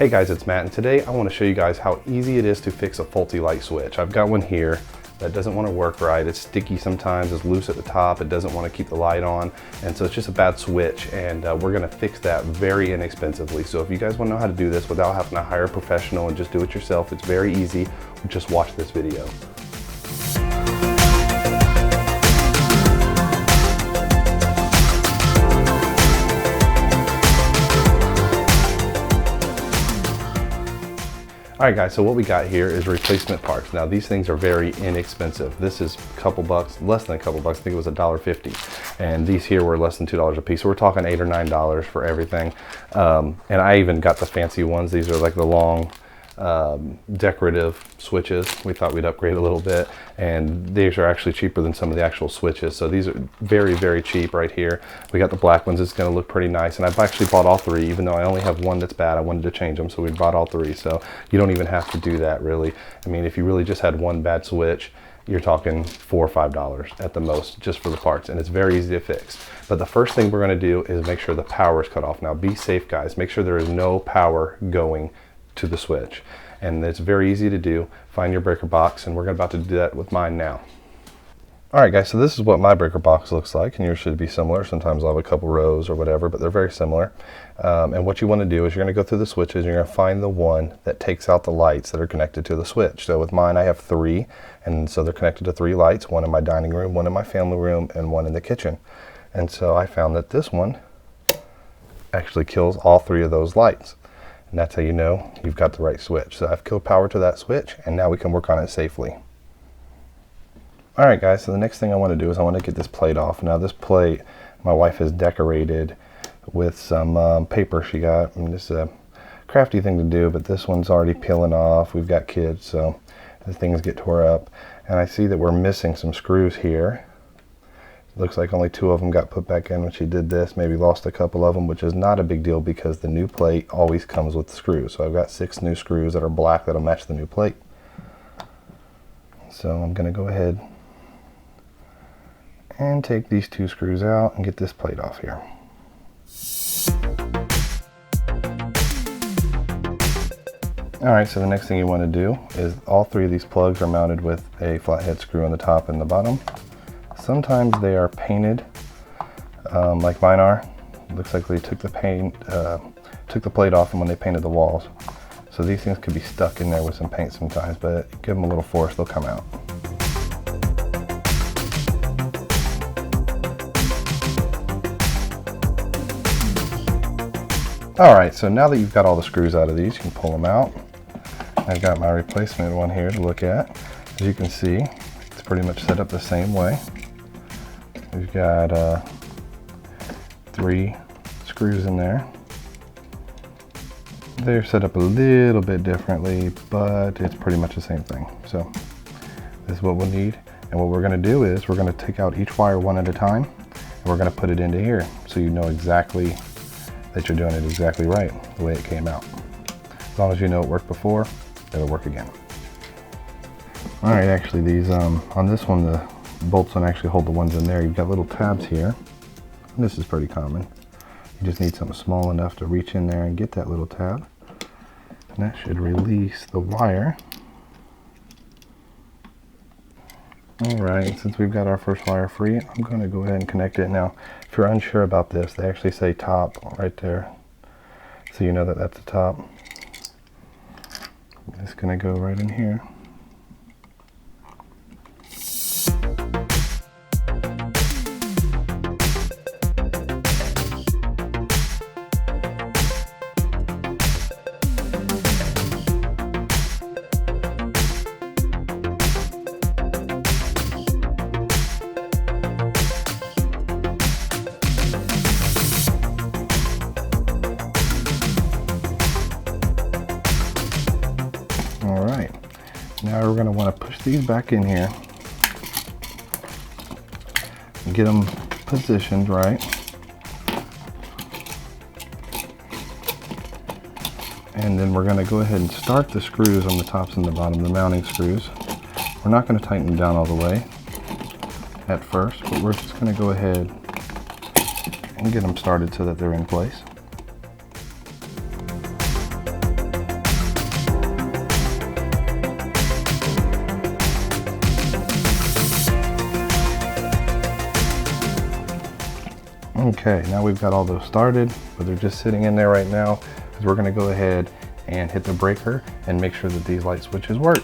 Hey guys, it's Matt, and today I want to show you guys how easy it is to fix a faulty light switch. I've got one here that doesn't want to work right. It's sticky sometimes, it's loose at the top, it doesn't want to keep the light on, and so it's just a bad switch, and we're going to fix that very inexpensively. So if you guys want to know how to do this without having to hire a professional and just do it yourself, it's very easy. Just watch this video. All right guys, so what we got here is replacement parts. Now these things are very inexpensive. This is a couple bucks, less than a couple bucks. I think it was $1.50. And these here were less than $2 a piece. So we're talking $8 or $9 for everything. And I even got the fancy ones. These are like the long decorative switches. We thought we'd upgrade a little bit, and these are actually cheaper than some of the actual switches. So these are very, very cheap right here. We got the black ones. It's going to look pretty nice, and I've actually bought all three, even though I only have one that's bad. I wanted to change them, so we bought all three. So you don't even have to do that really. I mean, if you really just had one bad switch, you're talking $4 or $5 at the most just for the parts, and it's very easy to fix. But the first thing we're going to do is make sure the power is cut off. Now be safe guys, make sure there is no power going to the switch, and it's very easy to do. Find your breaker box, and we're about to do that with mine now. Alright guys, so this is what my breaker box looks like, and yours should be similar. Sometimes I'll have a couple rows or whatever, but they're very similar. And what you want to do is you're going to go through the switches, you're going to find the one that takes out the lights that are connected to the switch. So with mine I have three, and so they're connected to three lights, one in my dining room, one in my family room, and one in the kitchen. And so I found that this one actually kills all three of those lights. And that's how you know you've got the right switch. So I've killed power to that switch, and now we can work on it safely. Alright guys, so the next thing I want to do is I want to get this plate off. Now this plate, my wife has decorated with some paper she got. I mean, this is a crafty thing to do, but this one's already peeling off. We've got kids, so the things get tore up. And I see that we're missing some screws here. Looks like only 2 of them got put back in when she did this. Maybe lost a couple of them, which is not a big deal because the new plate always comes with screws. So I've got 6 new screws that are black that'll match the new plate. So I'm going to go ahead and take these 2 screws out and get this plate off here. Alright, so the next thing you want to do is all 3 of these plugs are mounted with a flathead screw on the top and the bottom. Sometimes they are painted, like mine are. It looks like they took the plate off when they painted the walls. So these things could be stuck in there with some paint sometimes, but give them a little force, they'll come out. Alright, so now that you've got all the screws out of these, you can pull them out. I've got my replacement one here to look at. As you can see, it's pretty much set up the same way. We've got 3 screws in there. They're set up a little bit differently, but it's pretty much the same thing. So this is what we'll need. And what we're going to do is we're going to take out each wire one at a time, and we're going to put it into here so you know exactly that you're doing it exactly right, the way it came out. As long as you know it worked before, it'll work again. All right, actually these, on this one, the bolts don't actually hold the ones in there. You've got little tabs here. This is pretty common. You just need something small enough to reach in there and get that little tab. And that should release the wire. Alright, since we've got our first wire free, I'm going to go ahead and connect it. Now, if you're unsure about this, they actually say top right there. So you know that that's the top. It's going to go right in here. Alright, now we're going to want to push these back in here and get them positioned right. And then we're going to go ahead and start the screws on the tops and the bottom, the mounting screws. We're not going to tighten them down all the way at first, but we're just going to go ahead and get them started so that they're in place. Okay, now we've got all those started, but they're just sitting in there right now because we're going to go ahead and hit the breaker and make sure that these light switches work.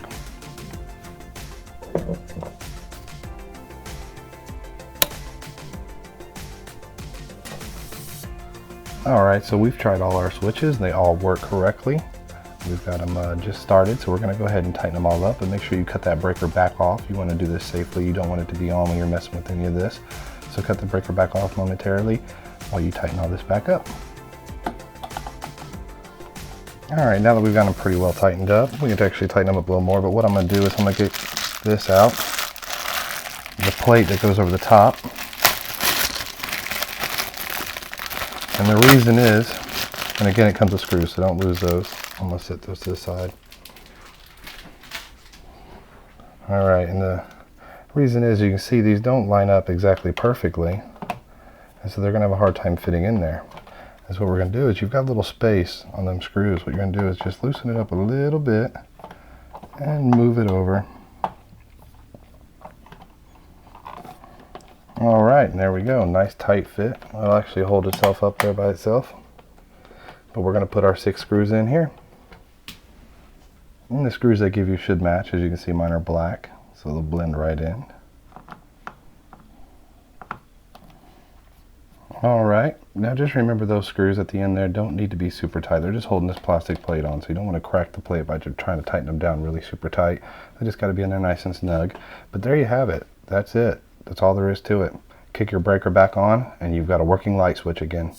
All right, so we've tried all our switches. They all work correctly. We've got them just started, so we're going to go ahead and tighten them all up, and make sure you cut that breaker back off. You want to do this safely. You don't want it to be on when you're messing with any of this. So cut the breaker back off momentarily while you tighten all this back up. All right, now that we've got them pretty well tightened up, we can actually tighten them up a little more, but what I'm going to do is I'm going to get this out, the plate that goes over the top. And the reason is, and again, it comes with screws, so don't lose those. I'm going to set those to the side. All right, and the reason is, you can see these don't line up exactly perfectly, and so they're going to have a hard time fitting in there. And so what we're going to do is, you've got a little space on them screws. What you're going to do is just loosen it up a little bit and move it over. All right, and there we go. Nice tight fit. It'll actually hold itself up there by itself. But we're going to put our 6 screws in here. And the screws they give you should match. As you can see, mine are black, so they'll blend right in. All right, now just remember those screws at the end there don't need to be super tight. They're just holding this plastic plate on, so you don't want to crack the plate by trying to tighten them down really super tight. They just got to be in there nice and snug. But there you have it. That's it. That's all there is to it. Kick your breaker back on, and you've got a working light switch again.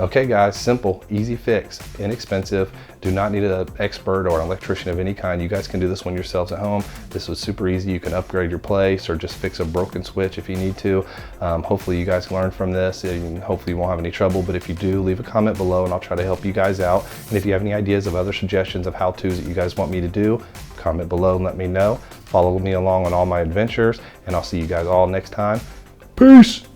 Okay guys, simple, easy fix, inexpensive, do not need an expert or an electrician of any kind. You guys can do this one yourselves at home. This was super easy. You can upgrade your place or just fix a broken switch if you need to. Hopefully you guys learned from this, and hopefully you won't have any trouble, but if you do, leave a comment below and I'll try to help you guys out. And if you have any ideas of other suggestions of how-tos that you guys want me to do, comment below and let me know. Follow me along on all my adventures, and I'll see you guys all next time. Peace!